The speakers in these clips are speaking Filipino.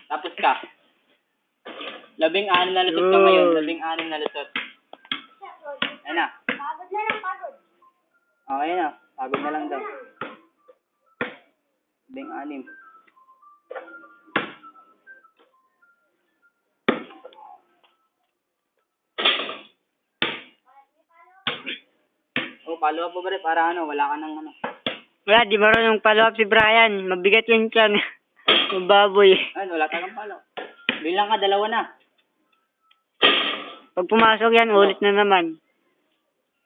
Tapos ka. 16 na lusot ka ngayon. 16 na lusot. Ayun na. Pagod na lang, pagod. Okay na. Pagod na lang daw. 16. Oh, follow up po ba rin? Para ano, wala ka nang ano. Wala, di marunong follow up si Brian. Mabigat yung tiyan. Mababoy. Ayun, wala talagang follow. Bilang ka, 2 na. Pag pumasok yan, ulit na naman.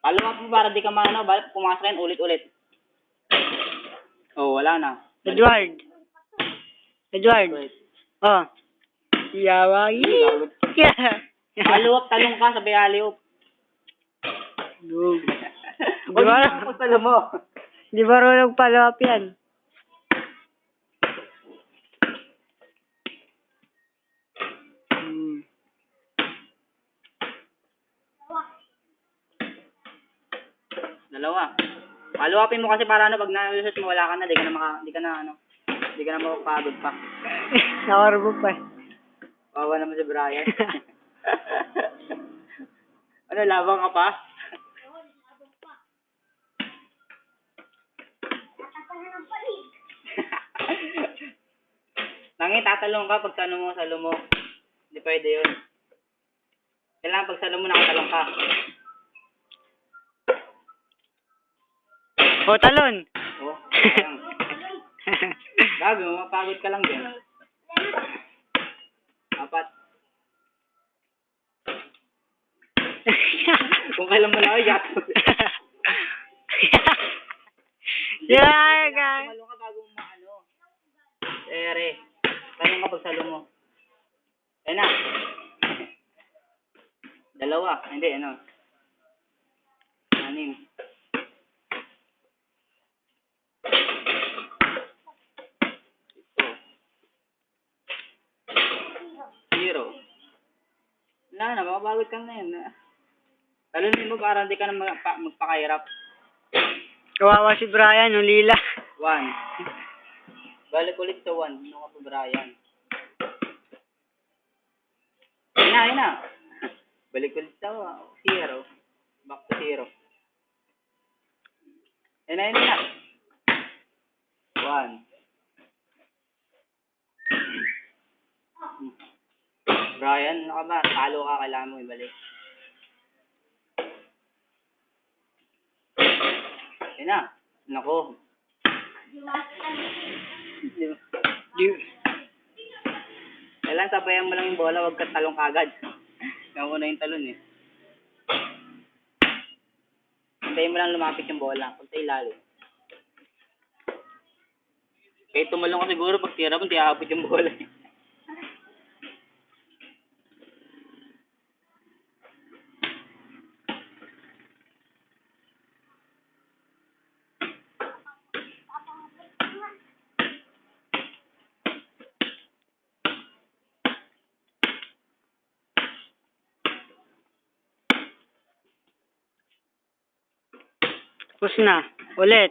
Follow up mo para di ka maano, pumasok yan ulit-ulit. Oh, wala na. Edward. Wait. Oh. Yawagi. Follow up, talong ka, sabi alley-oop. Di ba? Pagtalo mo. Di marunong follow up yan. Dalawa. Follow upin mo kasi para ano, pag nalusot mo, wala ka na, di ka na makapagod pa. Nakarbo pa eh. Wawa naman si Brian. Ano, labang ka pa? Nangi, tatalong ka pag salo mo. Hindi pwede yun. Kailangan pag salo mo, nakatalong ka. O, talon. Oh, lang. Gabi, mapagod ka lang din. 4. Kung kailan mo na, yato. Yeah, guys. Tumalong ka bago mo maano. Ere. Talong ka pag salo mo. Ayan na. 2. Hindi, ano. 6. Zero. Wala na, mapapagod ka na yun. Talunin mo para hindi ka na magpakahirap. Kawawa si Brian, ulila. 1. Balik ulit sa 1. Ano ka pa, Brian? Ayun na. Balik ulit sa 0. Back to 0. Ayun na. 1. Brian, ano ka ba? Talo ka, kailangan mo ibalik. Ayun na. Nako. Kailangan sabayan mo lang yung bola, huwag ka talong kagad. Nauna yung talon eh. Hintayin mo lang lumapit yung bola. Pag sa ilalim. Kahit tumalong ka siguro, pag tira mo, hindi aabot yung bola. Tapos na. Ulit.